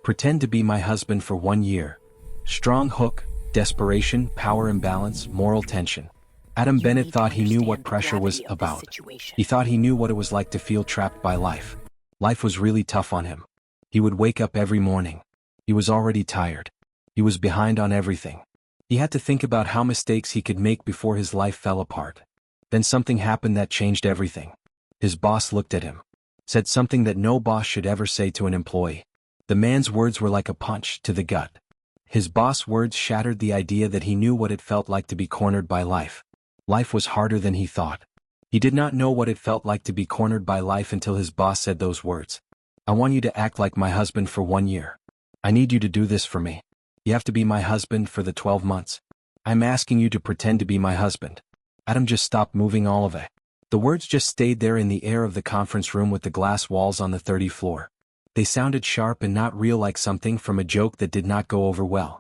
Pretend to be my husband for 1 year. Strong hook, desperation, power imbalance, moral tension. Adam You Bennett need to thought he knew what understand the pressure was gravity of this about. situation. He thought he knew what it was like to feel trapped by life. Life was really tough on him. He would wake up every morning. He was already tired. He was behind on everything. He had to think about how mistakes he could make before his life fell apart. Then something happened that changed everything. His boss looked at him. Said something that no boss should ever say to an employee. The man's words were like a punch to the gut. His boss' words shattered the idea that he knew what it felt like to be cornered by life. Life was harder than he thought. He did not know what it felt like to be cornered by life until his boss said those words. I want you to act like my husband for 1 year. I need you to do this for me. You have to be my husband for the 12 months. I'm asking you to pretend to be my husband. Adam just stopped moving all of it. The words just stayed there in the air of the conference room with the glass walls on the 30th floor. They sounded sharp and not real, like something from a joke that did not go over well.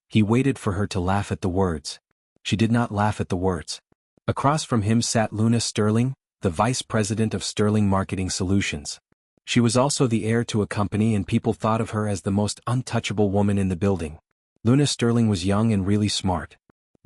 He waited for her to laugh at the words. She did not laugh at the words. Across from him sat Luna Sterling, the vice president of Sterling Marketing Solutions. She was also the heir to a company, and people thought of her as the most untouchable woman in the building. Luna Sterling was young and really smart.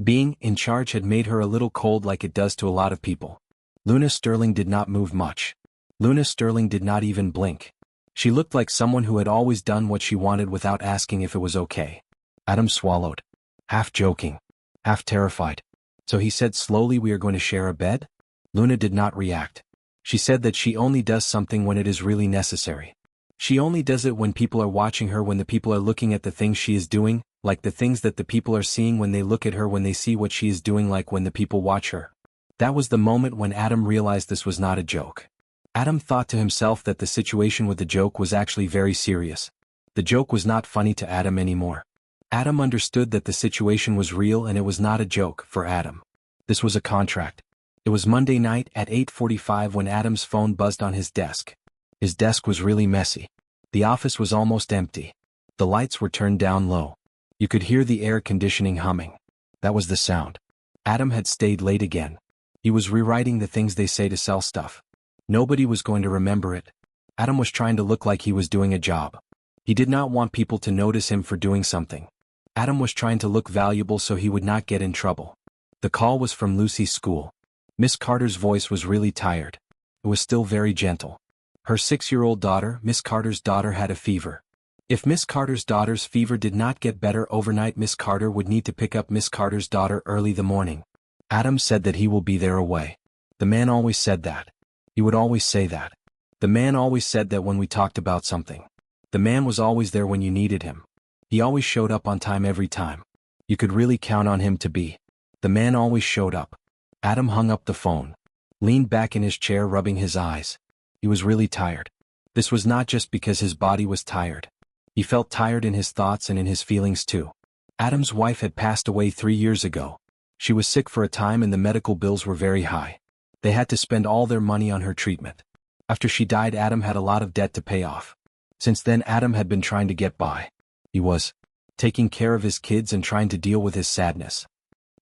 Being in charge had made her a little cold, like it does to a lot of people. Luna Sterling did not move much. Luna Sterling did not even blink. She looked like someone who had always done what she wanted without asking if it was okay. Adam swallowed. Half joking. Half terrified. So he said slowly, we are going to share a bed? Luna did not react. She said that she only does something when it is really necessary. She only does it when people are watching her, when the people are looking at the things she is doing, like the things that the people are seeing when they look at her, when they see what she is doing, like when the people watch her. That was the moment when Adam realized this was not a joke. Adam thought to himself that the situation with the joke was actually very serious. The joke was not funny to Adam anymore. Adam understood that the situation was real and it was not a joke for Adam. This was a contract. It was Monday night at 8:45 when Adam's phone buzzed on his desk. His desk was really messy. The office was almost empty. The lights were turned down low. You could hear the air conditioning humming. That was the sound. Adam had stayed late again. He was rewriting the things they say to sell stuff. Nobody was going to remember it. Adam was trying to look like he was doing a job. He did not want people to notice him for doing something. Adam was trying to look valuable so he would not get in trouble. The call was from Lucy's school. Miss Carter's voice was really tired. It was still very gentle. Her 6-year-old daughter, Miss Carter's daughter, had a fever. If Miss Carter's daughter's fever did not get better overnight, Miss Carter would need to pick up Miss Carter's daughter early the morning. Adam said that he will be there away. The man always said that. He would always say that. The man always said that when we talked about something. The man was always there when you needed him. He always showed up on time every time. You could really count on him to be. The man always showed up. Adam hung up the phone. Leaned back in his chair, rubbing his eyes. He was really tired. This was not just because his body was tired. He felt tired in his thoughts and in his feelings too. Adam's wife had passed away 3 years ago. She was sick for a time and the medical bills were very high. They had to spend all their money on her treatment. After she died, Adam had a lot of debt to pay off. Since then, Adam had been trying to get by. He was taking care of his kids and trying to deal with his sadness.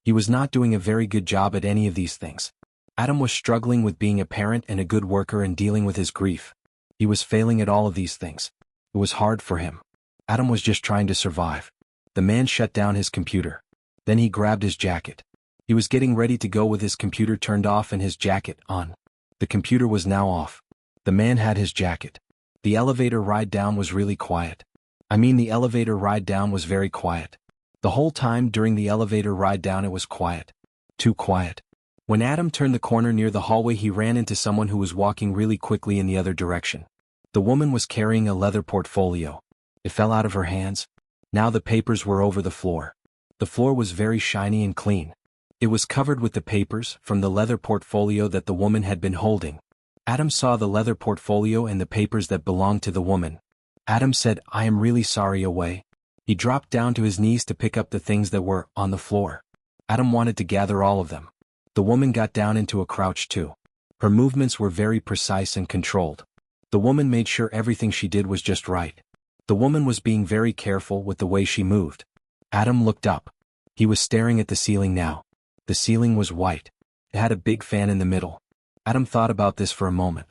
He was not doing a very good job at any of these things. Adam was struggling with being a parent and a good worker and dealing with his grief. He was failing at all of these things. It was hard for him. Adam was just trying to survive. The man shut down his computer. Then he grabbed his jacket. He was getting ready to go with his computer turned off and his jacket on. The computer was now off. The man had his jacket. The elevator ride down was really quiet. The elevator ride down was very quiet. The whole time during the elevator ride down it was quiet. Too quiet. When Adam turned the corner near the hallway, he ran into someone who was walking really quickly in the other direction. The woman was carrying a leather portfolio. It fell out of her hands. Now the papers were over the floor. The floor was very shiny and clean. It was covered with the papers from the leather portfolio that the woman had been holding. Adam saw the leather portfolio and the papers that belonged to the woman. Adam said, "I am really sorry," away. He dropped down to his knees to pick up the things that were on the floor. Adam wanted to gather all of them. The woman got down into a crouch too. Her movements were very precise and controlled. The woman made sure everything she did was just right. The woman was being very careful with the way she moved. Adam looked up. He was staring at the ceiling now. The ceiling was white. It had a big fan in the middle. Adam thought about this for a moment.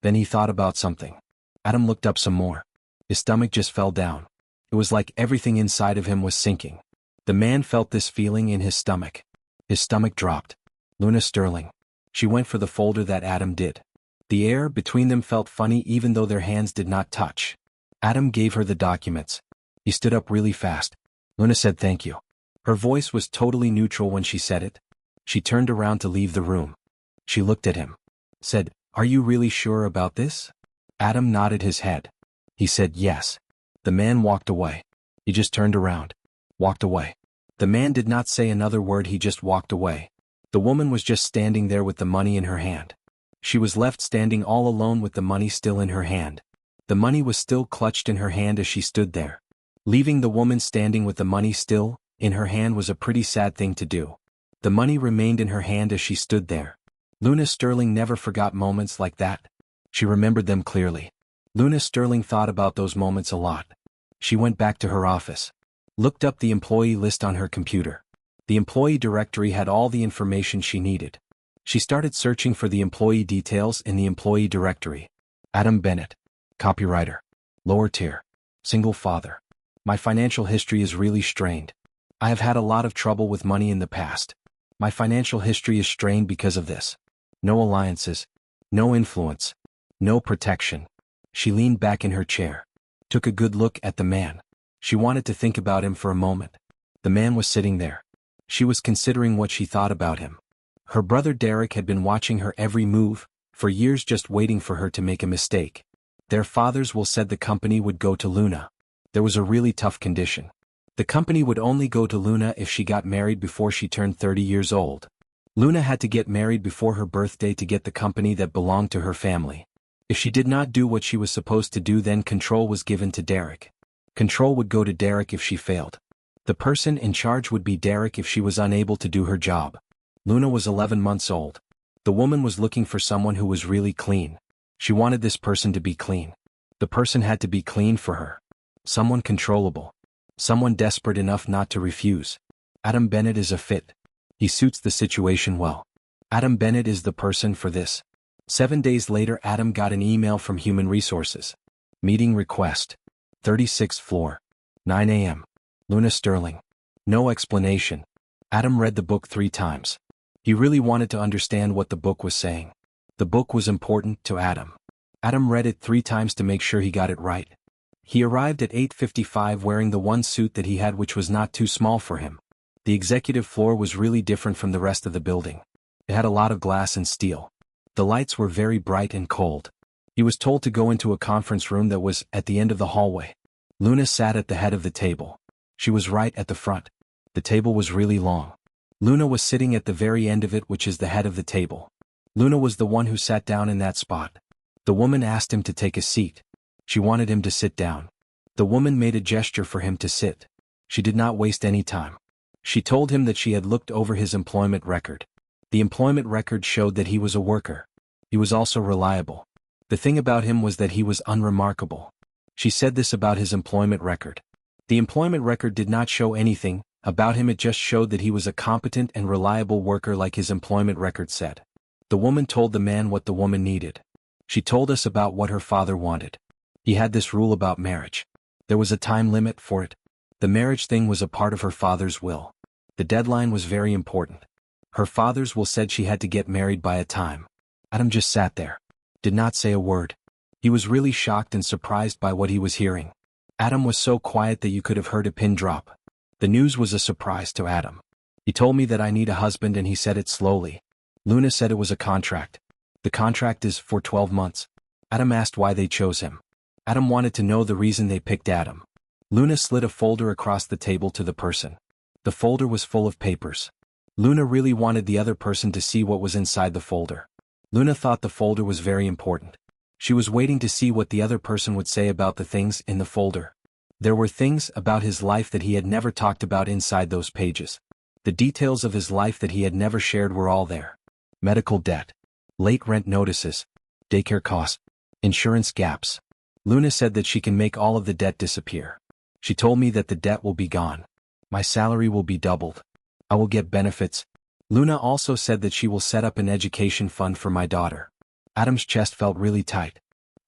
Then he thought about something. Adam looked up some more. His stomach just fell down. It was like everything inside of him was sinking. The man felt this feeling in his stomach. His stomach dropped. Luna Sterling. She went for the folder that Adam did. The air between them felt funny even though their hands did not touch. Adam gave her the documents. He stood up really fast. Luna said thank you. Her voice was totally neutral when she said it. She turned around to leave the room. She looked at him. Said, "Are you really sure about this?" Adam nodded his head. He said yes. The man walked away. He just turned around. Walked away. The man did not say another word, he just walked away. The woman was just standing there with the money in her hand. She was left standing all alone with the money still in her hand. The money was still clutched in her hand as she stood there. Leaving the woman standing with the money still in her hand was a pretty sad thing to do. The money remained in her hand as she stood there. Luna Sterling never forgot moments like that. She remembered them clearly. Luna Sterling thought about those moments a lot. She went back to her office. Looked up the employee list on her computer. The employee directory had all the information she needed. She started searching for the employee details in the employee directory. Adam Bennett. Copywriter. Lower tier. Single father. My financial history is really strained. I have had a lot of trouble with money in the past. My financial history is strained because of this. No alliances. No influence. No protection. She leaned back in her chair. Took a good look at the man. She wanted to think about him for a moment. The man was sitting there. She was considering what she thought about him. Her brother Derek had been watching her every move, for years just waiting for her to make a mistake. Their fathers will said the company would go to Luna. There was a really tough condition. The company would only go to Luna if she got married before she turned 30 years old. Luna had to get married before her birthday to get the company that belonged to her family. If she did not do what she was supposed to do, then control was given to Derek. Control would go to Derek if she failed. The person in charge would be Derek if she was unable to do her job. Luna was 11 months old. The woman was looking for someone who was really clean. She wanted this person to be clean. The person had to be clean for her. Someone controllable. Someone desperate enough not to refuse. Adam Bennett is a fit. He suits the situation well. Adam Bennett is the person for this. 7 days later, Adam got an email from Human Resources. Meeting request. 36th floor. 9 a.m. Luna Sterling. No explanation. Adam read the book 3 times. He really wanted to understand what the book was saying. The book was important to Adam. Adam read it 3 times to make sure he got it right. He arrived at 8:55 wearing the one suit that he had, which was not too small for him. The executive floor was really different from the rest of the building. It had a lot of glass and steel. The lights were very bright and cold. He was told to go into a conference room that was at the end of the hallway. Luna sat at the head of the table. She was right at the front. The table was really long. Luna was sitting at the very end of it, which is the head of the table. Luna was the one who sat down in that spot. The woman asked him to take a seat. She wanted him to sit down. The woman made a gesture for him to sit. She did not waste any time. She told him that she had looked over his employment record. The employment record showed that he was a worker. He was also reliable. The thing about him was that he was unremarkable. She said this about his employment record. The employment record did not show anything about him, it just showed that he was a competent and reliable worker like his employment record said. The woman told the man what the woman needed. She told us about what her father wanted. He had this rule about marriage. There was a time limit for it. The marriage thing was a part of her father's will. The deadline was very important. Her father's will said she had to get married by a time. Adam just sat there. Did not say a word. He was really shocked and surprised by what he was hearing. Adam was so quiet that you could have heard a pin drop. The news was a surprise to Adam. He told me that I need a husband, and he said it slowly. Luna said it was a contract. The contract is for 12 months. Adam asked why they chose him. Adam wanted to know the reason they picked Adam. Luna slid a folder across the table to the person. The folder was full of papers. Luna really wanted the other person to see what was inside the folder. Luna thought the folder was very important. She was waiting to see what the other person would say about the things in the folder. There were things about his life that he had never talked about inside those pages. The details of his life that he had never shared were all there. Medical debt. Late rent notices. Daycare costs. Insurance gaps. Luna said that she can make all of the debt disappear. She told me that the debt will be gone. My salary will be doubled. I will get benefits. Luna also said that she will set up an education fund for my daughter. Adam's chest felt really tight.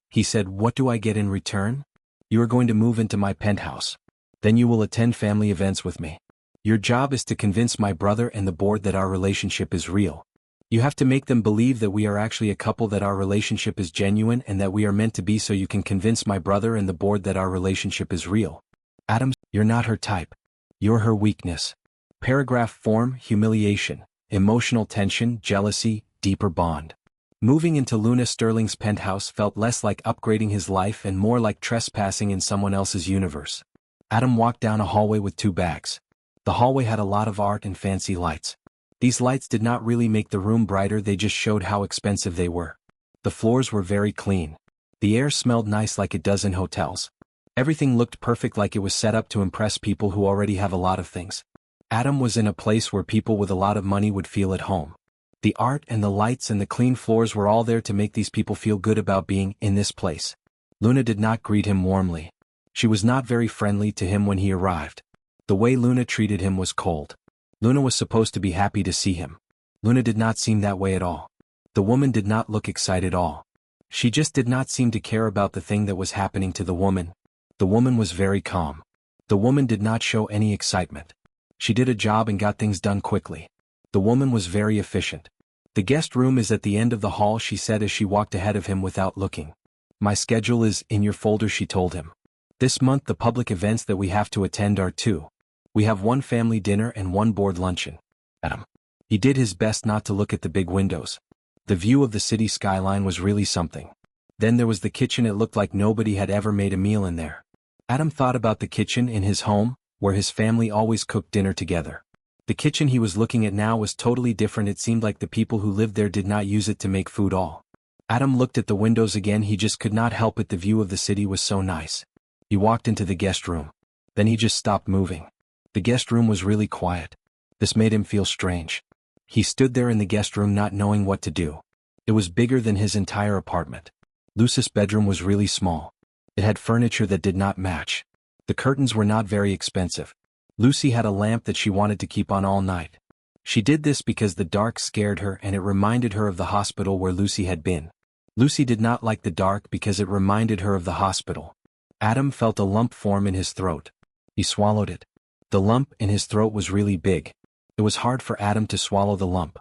He said, "What do I get in return?" You are going to move into my penthouse. Then you will attend family events with me. Your job is to convince my brother and the board that our relationship is real. You have to make them believe that we are actually a couple, that our relationship is genuine and that we are meant to be, so you can convince my brother and the board that our relationship is real. Adam, you're not her type. You're her weakness. Paragraph form: humiliation, emotional tension, jealousy, deeper bond. Moving into Luna Sterling's penthouse felt less like upgrading his life and more like trespassing in someone else's universe. Adam walked down a hallway with 2 bags. The hallway had a lot of art and fancy lights. These lights did not really make the room brighter, they just showed how expensive they were. The floors were very clean. The air smelled nice like it does in hotels. Everything looked perfect, like it was set up to impress people who already have a lot of things. Adam was in a place where people with a lot of money would feel at home. The art and the lights and the clean floors were all there to make these people feel good about being in this place. Luna did not greet him warmly. She was not very friendly to him when he arrived. The way Luna treated him was cold. Luna was supposed to be happy to see him. Luna did not seem that way at all. The woman did not look excited at all. She just did not seem to care about the thing that was happening to the woman. The woman was very calm. The woman did not show any excitement. She did a job and got things done quickly. The woman was very efficient. The guest room is at the end of the hall, she said as she walked ahead of him without looking. My schedule is in your folder, she told him. This month the public events that we have to attend are 2. We have 1 family dinner and 1 board luncheon. Adam. He did his best not to look at the big windows. The view of the city skyline was really something. Then there was the kitchen. It looked like nobody had ever made a meal in there. Adam thought about the kitchen in his home, where his family always cooked dinner together. The kitchen he was looking at now was totally different. It seemed like the people who lived there did not use it to make food all. Adam looked at the windows again. He just could not help it. The view of the city was so nice. He walked into the guest room. Then he just stopped moving. The guest room was really quiet. This made him feel strange. He stood there in the guest room not knowing what to do. It was bigger than his entire apartment. Lucy's bedroom was really small. It had furniture that did not match. The curtains were not very expensive. Lucy had a lamp that she wanted to keep on all night. She did this because the dark scared her and it reminded her of the hospital where Lucy had been. Lucy did not like the dark because it reminded her of the hospital. Adam felt a lump form in his throat. He swallowed it. The lump in his throat was really big. It was hard for Adam to swallow the lump.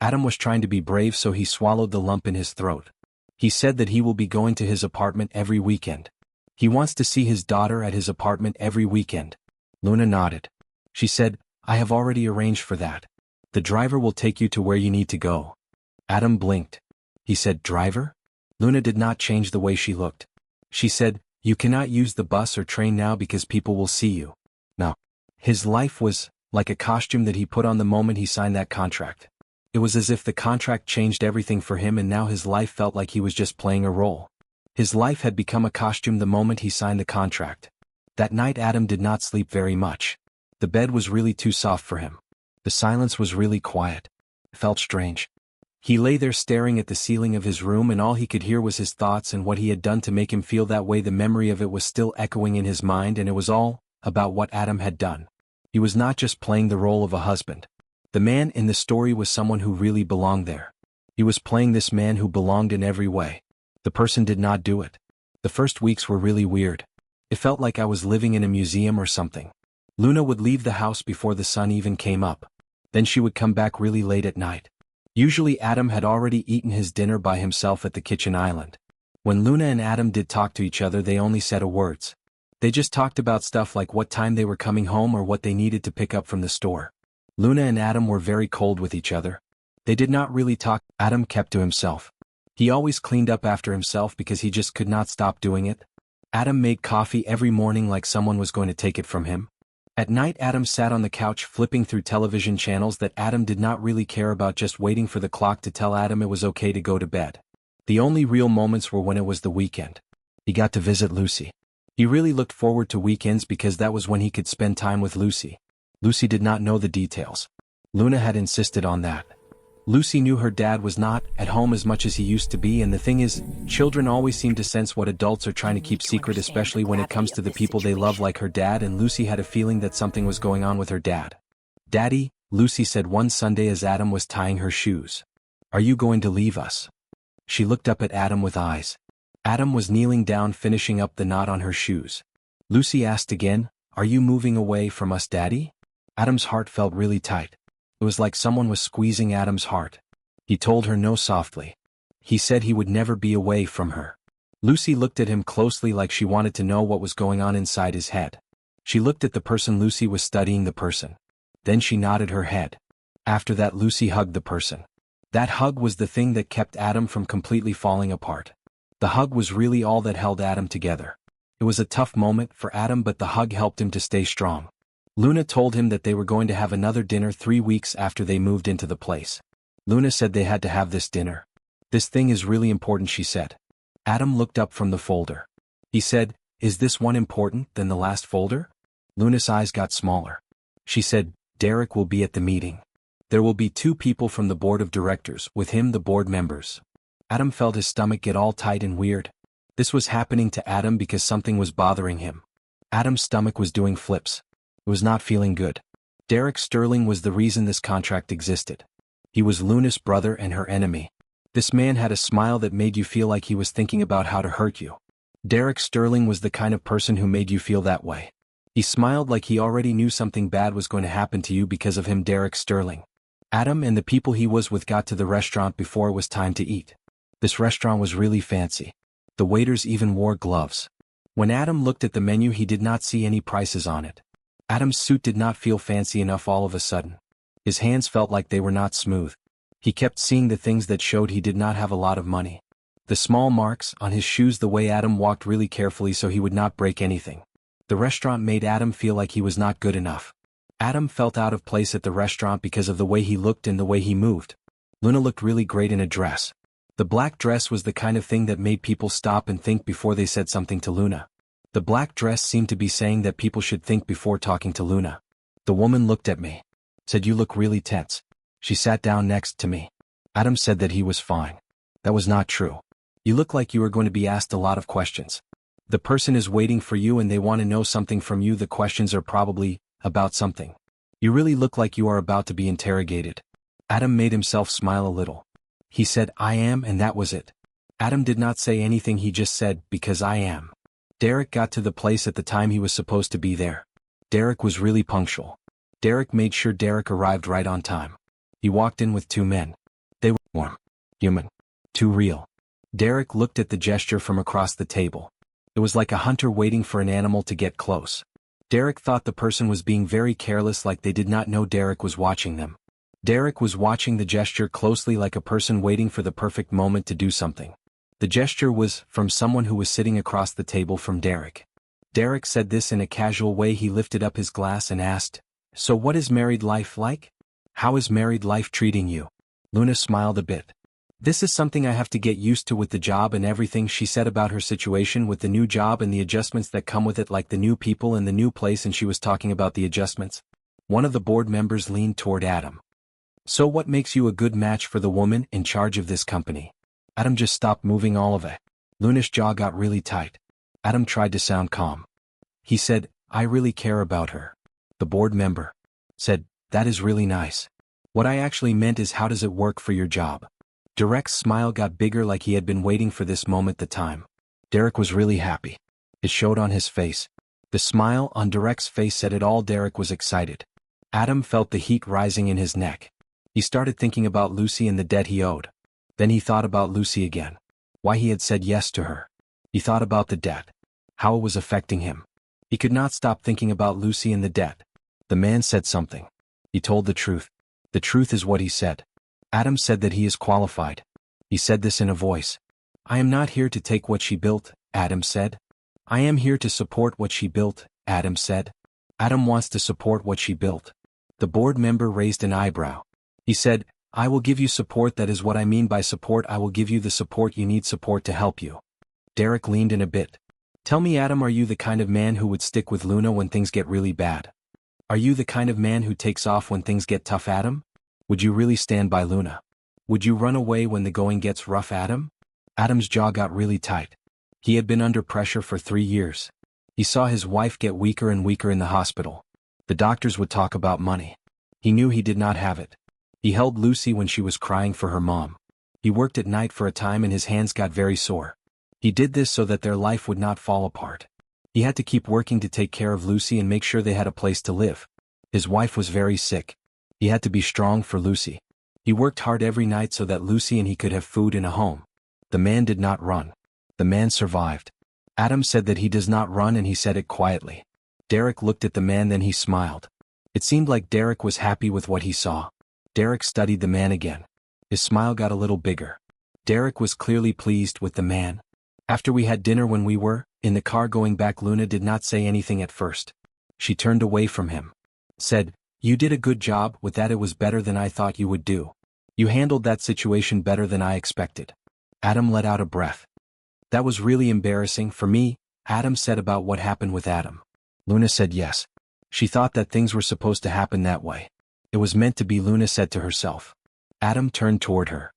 Adam was trying to be brave, so he swallowed the lump in his throat. He said that he will be going to his apartment every weekend. He wants to see his daughter at his apartment every weekend. Luna nodded. She said, I have already arranged for that. The driver will take you to where you need to go. Adam blinked. He said, driver? Luna did not change the way she looked. She said, you cannot use the bus or train now because people will see you. No. His life was like a costume that he put on the moment he signed that contract. It was as if the contract changed everything for him, and now his life felt like he was just playing a role. His life had become a costume the moment he signed the contract. That night Adam did not sleep very much. The bed was really too soft for him. The silence was really quiet. It felt strange. He lay there staring at the ceiling of his room, and all he could hear was his thoughts and what he had done to make him feel that way. The memory of it was still echoing in his mind, and it was all about what Adam had done. He was not just playing the role of a husband. The man in the story was someone who really belonged there. He was playing this man who belonged in every way. The person did not do it. The first weeks were really weird. It felt like I was living in a museum or something. Luna would leave the house before the sun even came up. Then she would come back really late at night. Usually Adam had already eaten his dinner by himself at the kitchen island. When Luna and Adam did talk to each other, they only said words. They just talked about stuff like what time they were coming home or what they needed to pick up from the store. Luna and Adam were very cold with each other. They did not really talk. Adam kept to himself. He always cleaned up after himself because he just could not stop doing it. Adam made coffee every morning like someone was going to take it from him. At night Adam sat on the couch flipping through television channels that Adam did not really care about, just waiting for the clock to tell Adam it was okay to go to bed. The only real moments were when it was the weekend. He got to visit Lucy. He really looked forward to weekends because that was when he could spend time with Lucy. Lucy did not know the details. Luna had insisted on that. Lucy knew her dad was not at home as much as he used to be, and the thing is, children always seem to sense what adults are trying to keep secret, especially when it comes to the people they love like her dad, and Lucy had a feeling that something was going on with her dad. Daddy, Lucy said one Sunday as Adam was tying her shoes. Are you going to leave us? She looked up at Adam with eyes. Adam was kneeling down finishing up the knot on her shoes. Lucy asked again, "Are you moving away from us, Daddy?" Adam's heart felt really tight. It was like someone was squeezing Adam's heart. He told her no softly. He said he would never be away from her. Lucy looked at him closely like she wanted to know what was going on inside his head. She looked at the person. Lucy was studying the person. Then she nodded her head. After that, Lucy hugged the person. That hug was the thing that kept Adam from completely falling apart. The hug was really all that held Adam together. It was a tough moment for Adam, but the hug helped him to stay strong. Luna told him that they were going to have another dinner 3 weeks after they moved into the place. Luna said they had to have this dinner. "This thing is really important," she said. Adam looked up from the folder. He said, "Is this one important than the last folder?" Luna's eyes got smaller. She said, "Derek will be at the meeting. There will be 2 people from the board of directors, with him the board members." Adam felt his stomach get all tight and weird. This was happening to Adam because something was bothering him. Adam's stomach was doing flips. It was not feeling good. Derek Sterling was the reason this contract existed. He was Luna's brother and her enemy. This man had a smile that made you feel like he was thinking about how to hurt you. Derek Sterling was the kind of person who made you feel that way. He smiled like he already knew something bad was going to happen to you because of him, Derek Sterling. Adam and the people he was with got to the restaurant before it was time to eat. This restaurant was really fancy. The waiters even wore gloves. When Adam looked at the menu, he did not see any prices on it. Adam's suit did not feel fancy enough all of a sudden. His hands felt like they were not smooth. He kept seeing the things that showed he did not have a lot of money. The small marks on his shoes, the way Adam walked really carefully so he would not break anything. The restaurant made Adam feel like he was not good enough. Adam felt out of place at the restaurant because of the way he looked and the way he moved. Luna looked really great in a dress. The black dress was the kind of thing that made people stop and think before they said something to Luna. The black dress seemed to be saying that people should think before talking to Luna. The woman looked at me. Said, "You look really tense." She sat down next to me. Adam said that he was fine. That was not true. "You look like you are going to be asked a lot of questions. The person is waiting for you and they want to know something from you. The questions are probably about something. You really look like you are about to be interrogated." Adam made himself smile a little. He said, "I am," and that was it. Adam did not say anything, he just said, "Because I am." Derek got to the place at the time he was supposed to be there. Derek was really punctual. Derek made sure Derek arrived right on time. He walked in with 2 men. They were warm, human, too real. Derek looked at the gesture from across the table. It was like a hunter waiting for an animal to get close. Derek thought the person was being very careless, like they did not know Derek was watching them. Derek was watching the gesture closely, like a person waiting for the perfect moment to do something. The gesture was from someone who was sitting across the table from Derek. Derek said this in a casual way. He lifted up his glass and asked, "So what is married life like? How is married life treating you?" Luna smiled a bit. "This is something I have to get used to with the job and everything," she said about her situation with the new job and the adjustments that come with it, like the new people and the new place, and she was talking about the adjustments. One of the board members leaned toward Adam. "So what makes you a good match for the woman in charge of this company?" Adam just stopped moving all of it. Luna's jaw got really tight. Adam tried to sound calm. He said, "I really care about her." The board member said, "That is really nice. What I actually meant is, how does it work for your job?" Derek's smile got bigger, like he had been waiting for this moment the time. Derek was really happy. It showed on his face. The smile on Derek's face said it all. Derek was excited. Adam felt the heat rising in his neck. He started thinking about Lucy and the debt he owed. Then he thought about Lucy again. Why he had said yes to her. He thought about the debt. How it was affecting him. He could not stop thinking about Lucy and the debt. The man said something. He told the truth. The truth is what he said. Adam said that he is qualified. He said this in a voice. "I am not here to take what she built," Adam said. "I am here to support what she built," Adam said. Adam wants to support what she built. The board member raised an eyebrow. He said, "I will give you support. That is what I mean by support. I will give you the support you need, support to help you." Derek leaned in a bit. "Tell me, Adam, are you the kind of man who would stick with Luna when things get really bad? Are you the kind of man who takes off when things get tough, Adam? Would you really stand by Luna? Would you run away when the going gets rough, Adam?" Adam's jaw got really tight. He had been under pressure for 3 years. He saw his wife get weaker and weaker in the hospital. The doctors would talk about money. He knew he did not have it. He held Lucy when she was crying for her mom. He worked at night for a time and his hands got very sore. He did this so that their life would not fall apart. He had to keep working to take care of Lucy and make sure they had a place to live. His wife was very sick. He had to be strong for Lucy. He worked hard every night so that Lucy and he could have food and a home. The man did not run. The man survived. Adam said that he does not run, and he said it quietly. Derek looked at the man, then he smiled. It seemed like Derek was happy with what he saw. Derek studied the man again. His smile got a little bigger. Derek was clearly pleased with the man. After we had dinner, when we were in the car going back, Luna did not say anything at first. She turned away from him. Said, "You did a good job with that. It was better than I thought you would do. You handled that situation better than I expected." Adam let out a breath. "That was really embarrassing for me," Adam said. "About what happened with Adam?" Luna said yes. She thought that things were supposed to happen that way. It was meant to be, Luna said to herself. Adam turned toward her.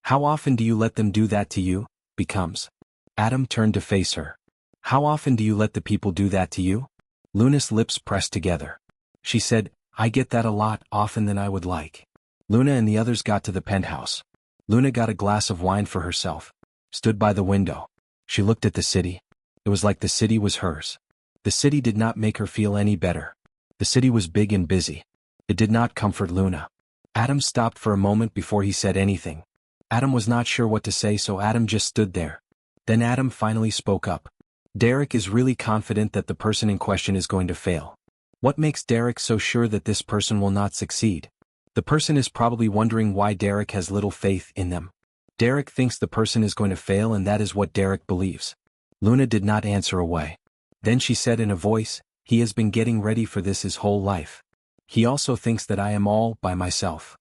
"How often do you let them do that to you?" Becomes. Adam turned to face her. "How often do you let the people do that to you?" Luna's lips pressed together. She said, "I get that a lot, often than I would like." Luna and the others got to the penthouse. Luna got a glass of wine for herself. Stood by the window. She looked at the city. It was like the city was hers. The city did not make her feel any better. The city was big and busy. It did not comfort Luna. Adam stopped for a moment before he said anything. Adam was not sure what to say, so Adam just stood there. Then Adam finally spoke up. "Derek is really confident that the person in question is going to fail. What makes Derek so sure that this person will not succeed? The person is probably wondering why Derek has little faith in them. Derek thinks the person is going to fail, and that is what Derek believes." Luna did not answer away. Then she said in a voice, "He has been getting ready for this his whole life. He also thinks that I am all by myself."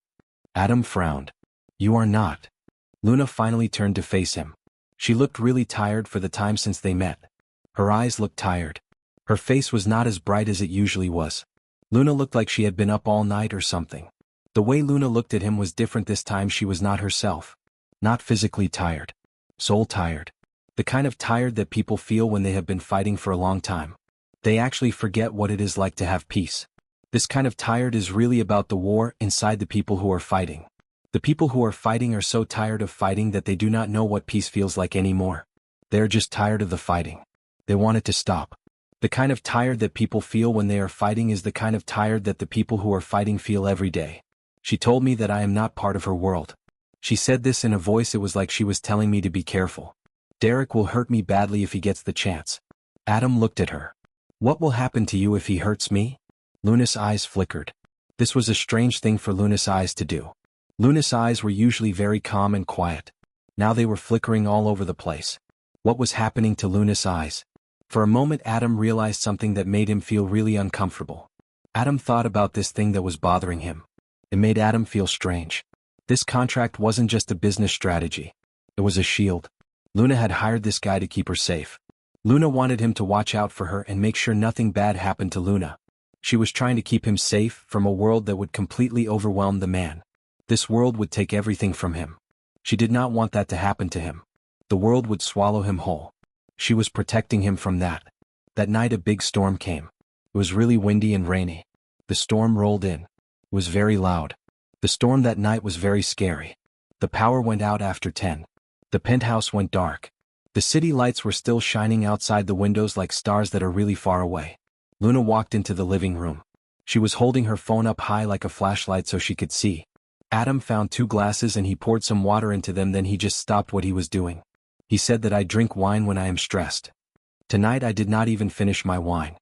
Adam frowned. "You are not." Luna finally turned to face him. She looked really tired for the time since they met. Her eyes looked tired. Her face was not as bright as it usually was. Luna looked like she had been up all night or something. The way Luna looked at him was different this time. She was not herself. Not physically tired. Soul tired. The kind of tired that people feel when they have been fighting for a long time. They actually forget what it is like to have peace. This kind of tired is really about the war inside the people who are fighting. The people who are fighting are so tired of fighting that they do not know what peace feels like anymore. They are just tired of the fighting. They want it to stop. The kind of tired that people feel when they are fighting is the kind of tired that the people who are fighting feel every day. She told me that I am not part of her world. She said this in a voice it was like she was telling me to be careful. Derek will hurt me badly if he gets the chance. Adam looked at her. "What will happen to you if he hurts me?" Luna's eyes flickered. This was a strange thing for Luna's eyes to do. Luna's eyes were usually very calm and quiet. Now they were flickering all over the place. What was happening to Luna's eyes? For a moment Adam realized something that made him feel really uncomfortable. Adam thought about this thing that was bothering him. It made Adam feel strange. This contract wasn't just a business strategy. It was a shield. Luna had hired this guy to keep her safe. Luna wanted him to watch out for her and make sure nothing bad happened to Luna. She was trying to keep him safe from a world that would completely overwhelm the man. This world would take everything from him. She did not want that to happen to him. The world would swallow him whole. She was protecting him from that. That night a big storm came. It was really windy and rainy. The storm rolled in. It was very loud. The storm that night was very scary. The power went out after 10. The penthouse went dark. The city lights were still shining outside the windows like stars that are really far away. Luna walked into the living room. She was holding her phone up high like a flashlight so she could see. Adam found 2 glasses and he poured some water into them, then he just stopped what he was doing. He said that I drink wine when I am stressed. Tonight I did not even finish my wine.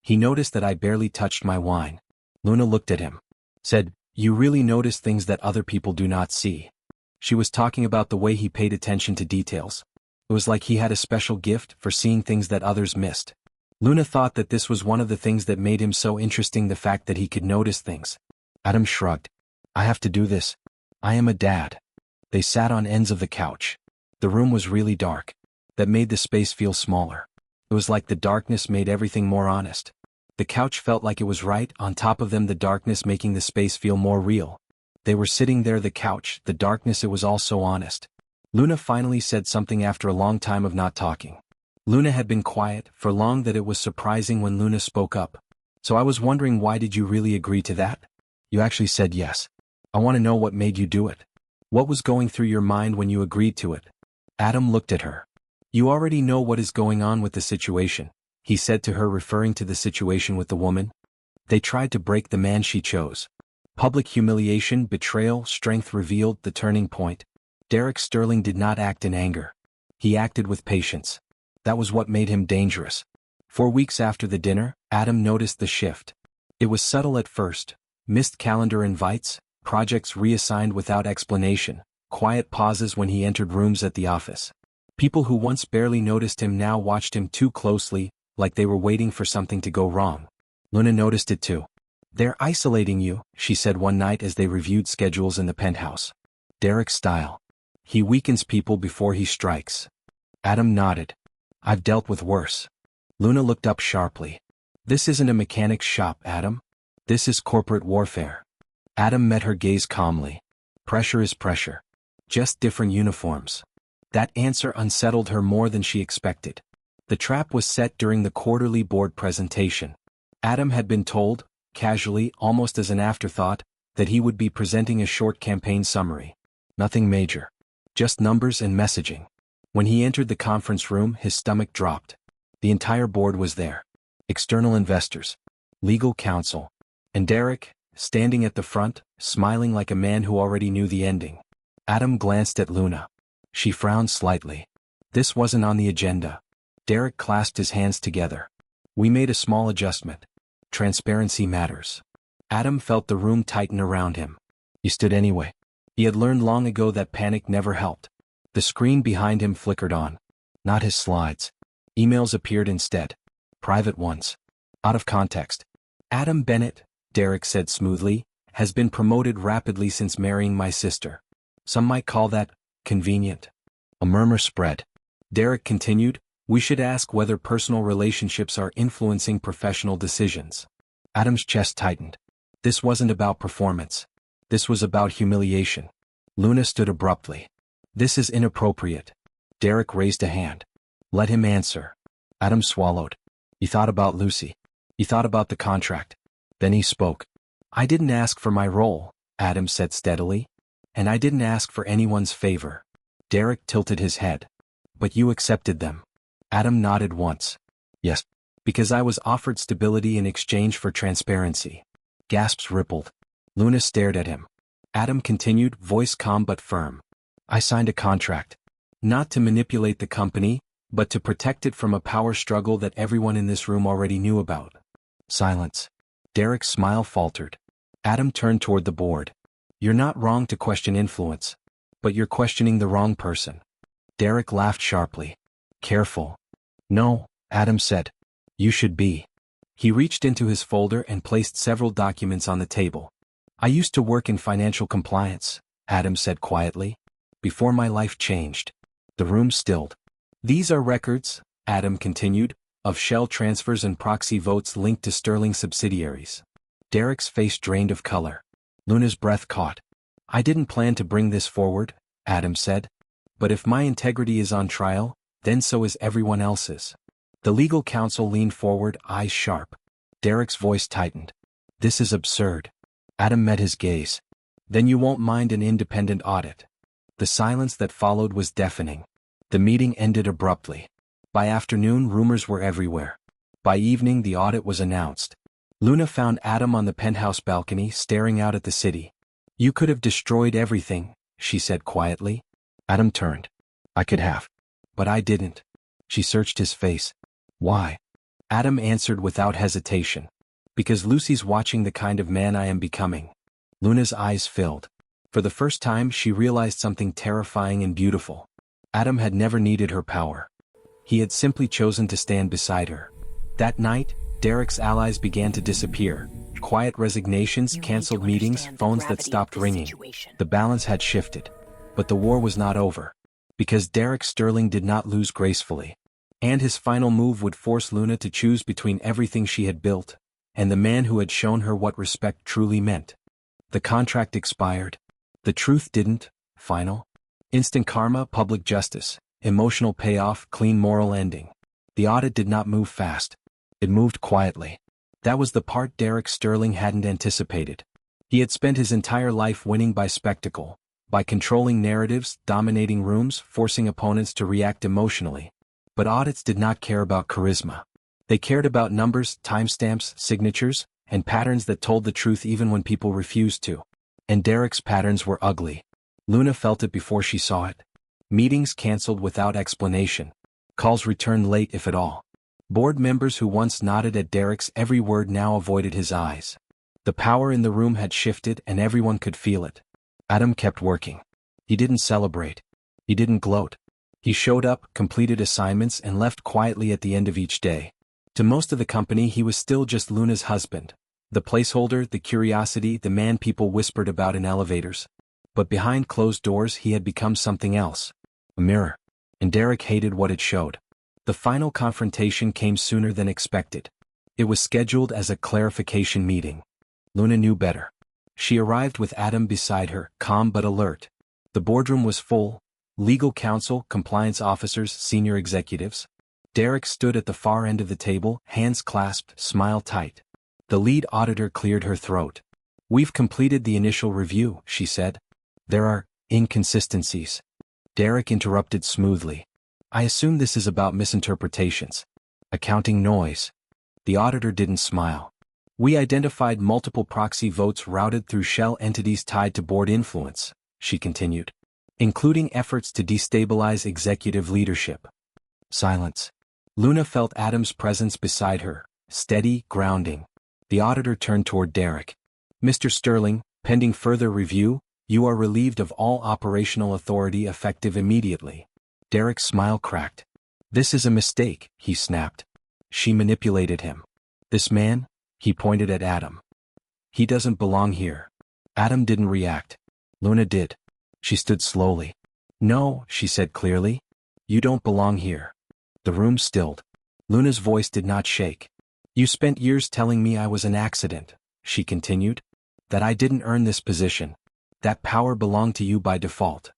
He noticed that I barely touched my wine. Luna looked at him. Said, "You really notice things that other people do not see." She was talking about the way he paid attention to details. It was like he had a special gift for seeing things that others missed. Luna thought that this was one of the things that made him so interesting, the fact that he could notice things. Adam shrugged. "I have to do this. I am a dad." They sat on ends of the couch. The room was really dark. That made the space feel smaller. It was like the darkness made everything more honest. The couch felt like it was right on top of them, the darkness making the space feel more real. They were sitting there, the couch, the darkness, it was all so honest. Luna finally said something after a long time of not talking. Luna had been quiet for long that it was surprising when Luna spoke up. "So I was wondering, why did you really agree to that? You actually said yes. I want to know what made you do it. What was going through your mind when you agreed to it?" Adam looked at her. You already know what is going on with the situation, he said to her, referring to the situation with the woman. They tried to break the man she chose. Public humiliation, betrayal, strength revealed the turning point. Derek Sterling did not act in anger. He acted with patience. That was what made him dangerous. 4 weeks after the dinner, Adam noticed the shift. It was subtle at first. Missed calendar invites, projects reassigned without explanation, quiet pauses when he entered rooms at the office. People who once barely noticed him now watched him too closely, like they were waiting for something to go wrong. Luna noticed it too. They're isolating you, she said one night as they reviewed schedules in the penthouse. Derek's style. He weakens people before he strikes. Adam nodded. I've dealt with worse. Luna looked up sharply. This isn't a mechanic's shop, Adam. This is corporate warfare. Adam met her gaze calmly. Pressure is pressure. Just different uniforms. That answer unsettled her more than she expected. The trap was set during the quarterly board presentation. Adam had been told, casually, almost as an afterthought, that he would be presenting a short campaign summary. Nothing major. Just numbers and messaging. When he entered the conference room, his stomach dropped. The entire board was there. External investors, legal counsel, and Derek, standing at the front, smiling like a man who already knew the ending. Adam glanced at Luna. She frowned slightly. This wasn't on the agenda. Derek clasped his hands together. We made a small adjustment. Transparency matters. Adam felt the room tighten around him. He stood anyway. He had learned long ago that panic never helped. The screen behind him flickered on. Not his slides. Emails appeared instead. Private ones. Out of context. Adam Bennett, Derek said smoothly, has been promoted rapidly since marrying my sister. Some might call that convenient. A murmur spread. Derek continued, we should ask whether personal relationships are influencing professional decisions. Adam's chest tightened. This wasn't about performance. This was about humiliation. Luna stood abruptly. This is inappropriate. Derek raised a hand. Let him answer. Adam swallowed. He thought about Lucy. He thought about the contract. Then he spoke. I didn't ask for my role, Adam said steadily. And I didn't ask for anyone's favor. Derek tilted his head. But you accepted them. Adam nodded once. Yes. Because I was offered stability in exchange for transparency. Gasps rippled. Luna stared at him. Adam continued, voice calm but firm. I signed a contract. Not to manipulate the company, but to protect it from a power struggle that everyone in this room already knew about. Silence. Derek's smile faltered. Adam turned toward the board. You're not wrong to question influence. But you're questioning the wrong person. Derek laughed sharply. Careful. No, Adam said. You should be. He reached into his folder and placed several documents on the table. I used to work in financial compliance, Adam said quietly. Before my life changed. The room stilled. These are records, Adam continued, of shell transfers and proxy votes linked to Sterling subsidiaries. Derek's face drained of color. Luna's breath caught. I didn't plan to bring this forward, Adam said. But if my integrity is on trial, then so is everyone else's. The legal counsel leaned forward, eyes sharp. Derek's voice tightened. This is absurd. Adam met his gaze. Then you won't mind an independent audit. The silence that followed was deafening. The meeting ended abruptly. By afternoon, rumors were everywhere. By evening, the audit was announced. Luna found Adam on the penthouse balcony, staring out at the city. You could have destroyed everything, she said quietly. Adam turned. I could have. But I didn't. She searched his face. Why? Adam answered without hesitation. Because Lucy's watching the kind of man I am becoming. Luna's eyes filled. For the first time, she realized something terrifying and beautiful. Adam had never needed her power. He had simply chosen to stand beside her. That night, Derek's allies began to disappear. Quiet resignations, canceled meetings, phones that stopped ringing. The balance had shifted. But the war was not over. Because Derek Sterling did not lose gracefully. And his final move would force Luna to choose between everything she had built and the man who had shown her what respect truly meant. The contract expired. The truth didn't. Final. Instant karma, public justice, emotional payoff, clean moral ending. The audit did not move fast. It moved quietly. That was the part Derek Sterling hadn't anticipated. He had spent his entire life winning by spectacle, by controlling narratives, dominating rooms, forcing opponents to react emotionally. But audits did not care about charisma. They cared about numbers, timestamps, signatures, and patterns that told the truth even when people refused to. And Derek's patterns were ugly. Luna felt it before she saw it. Meetings canceled without explanation. Calls returned late if at all. Board members who once nodded at Derek's every word now avoided his eyes. The power in the room had shifted and everyone could feel it. Adam kept working. He didn't celebrate. He didn't gloat. He showed up, completed assignments, and left quietly at the end of each day. To most of the company he was still just Luna's husband. The placeholder, the curiosity, the man people whispered about in elevators. But behind closed doors he had become something else. A mirror. And Derek hated what it showed. The final confrontation came sooner than expected. It was scheduled as a clarification meeting. Luna knew better. She arrived with Adam beside her, calm but alert. The boardroom was full. Legal counsel, compliance officers, senior executives. Derek stood at the far end of the table, hands clasped, smile tight. The lead auditor cleared her throat. "We've completed the initial review," she said. "There are inconsistencies." Derek interrupted smoothly. "I assume this is about misinterpretations. Accounting noise." The auditor didn't smile. "We identified multiple proxy votes routed through shell entities tied to board influence," she continued, "including efforts to destabilize executive leadership." Silence. Luna felt Adam's presence beside her, steady, grounding. The auditor turned toward Derek. "Mr. Sterling, pending further review, you are relieved of all operational authority effective immediately." Derek's smile cracked. "This is a mistake," he snapped. "She manipulated him. This man," he pointed at Adam. "He doesn't belong here." Adam didn't react. Luna did. She stood slowly. "No," she said clearly. "You don't belong here." The room stilled. Luna's voice did not shake. "You spent years telling me I was an accident," she continued. "That I didn't earn this position. That power belonged to you by default."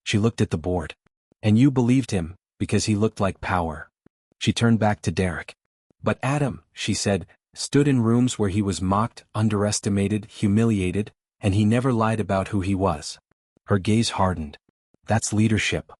She looked at the board. "And you believed him, because he looked like power." She turned back to Derek. "But Adam," she said, "stood in rooms where he was mocked, underestimated, humiliated, and he never lied about who he was." Her gaze hardened. "That's leadership."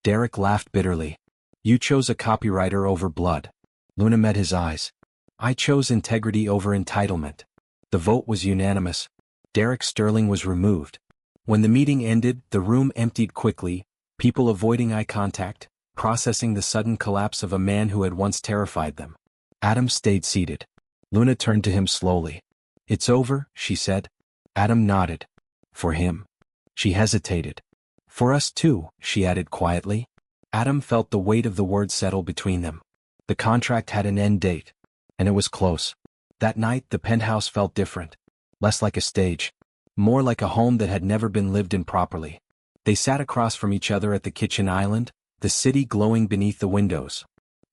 Derek laughed bitterly. "You chose a copywriter over blood." Luna met his eyes. "I chose integrity over entitlement." The vote was unanimous. Derek Sterling was removed. When the meeting ended, the room emptied quickly, people avoiding eye contact, processing the sudden collapse of a man who had once terrified them. Adam stayed seated. Luna turned to him slowly. "It's over," she said. Adam nodded. "For him." She hesitated. "For us too," she added quietly. Adam felt the weight of the words settle between them. The contract had an end date. And it was close. That night the penthouse felt different. Less like a stage. More like a home that had never been lived in properly. They sat across from each other at the kitchen island, the city glowing beneath the windows.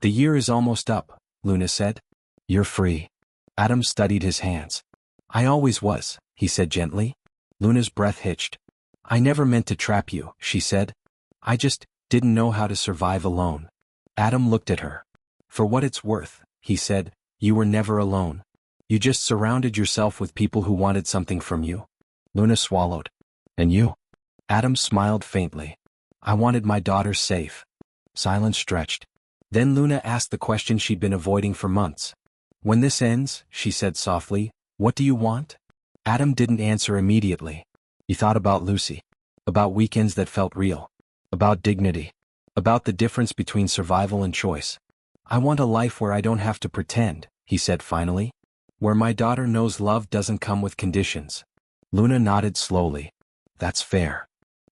"The year is almost up," Luna said. "You're free." Adam studied his hands. "I always was," he said gently. Luna's breath hitched. "I never meant to trap you," she said. "I just didn't know how to survive alone." Adam looked at her. "For what it's worth," he said, "you were never alone. You just surrounded yourself with people who wanted something from you." Luna swallowed. "And you?" Adam smiled faintly. "I wanted my daughter safe." Silence stretched. Then Luna asked the question she'd been avoiding for months. "When this ends," she said softly, "what do you want?" Adam didn't answer immediately. He thought about Lucy. About weekends that felt real. About dignity. About the difference between survival and choice. "I want a life where I don't have to pretend," he said finally. "Where my daughter knows love doesn't come with conditions." Luna nodded slowly. "That's fair."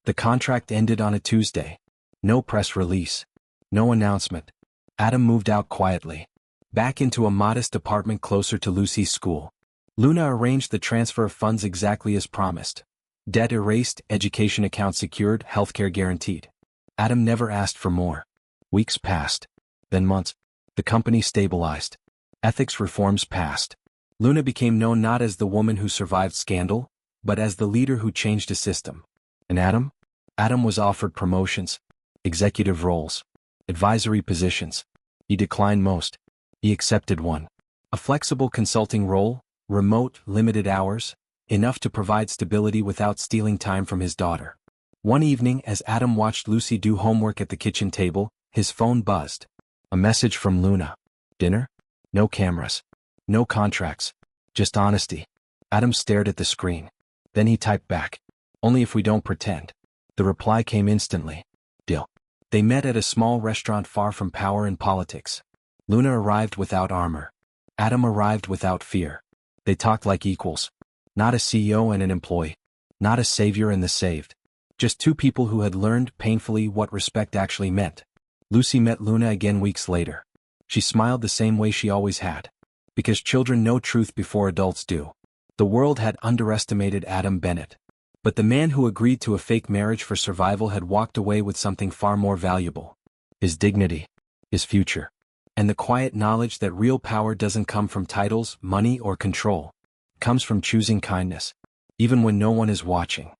The contract ended on a Tuesday. No press release. No announcement. Adam moved out quietly. Back into a modest apartment closer to Lucy's school. Luna arranged the transfer of funds exactly as promised. Debt erased, education account secured, healthcare guaranteed. Adam never asked for more. Weeks passed. Then months. The company stabilized. Ethics reforms passed. Luna became known not as the woman who survived scandal, but as the leader who changed a system. And Adam? Adam was offered promotions, executive roles, advisory positions. He declined most. He accepted one. A flexible consulting role, remote, limited hours, enough to provide stability without stealing time from his daughter. One evening as Adam watched Lucy do homework at the kitchen table, his phone buzzed. A message from Luna. Dinner? No cameras. No contracts. Just honesty. Adam stared at the screen. Then he typed back. Only if we don't pretend. The reply came instantly. Deal. They met at a small restaurant far from power and politics. Luna arrived without armor. Adam arrived without fear. They talked like equals. Not a CEO and an employee. Not a savior and the saved. Just two people who had learned painfully what respect actually meant. Lucy met Luna again weeks later. She smiled the same way she always had. Because children know truth before adults do. The world had underestimated Adam Bennett. But the man who agreed to a fake marriage for survival had walked away with something far more valuable. His dignity. His future. And the quiet knowledge that real power doesn't come from titles, money, or control. It comes from choosing kindness. Even when no one is watching.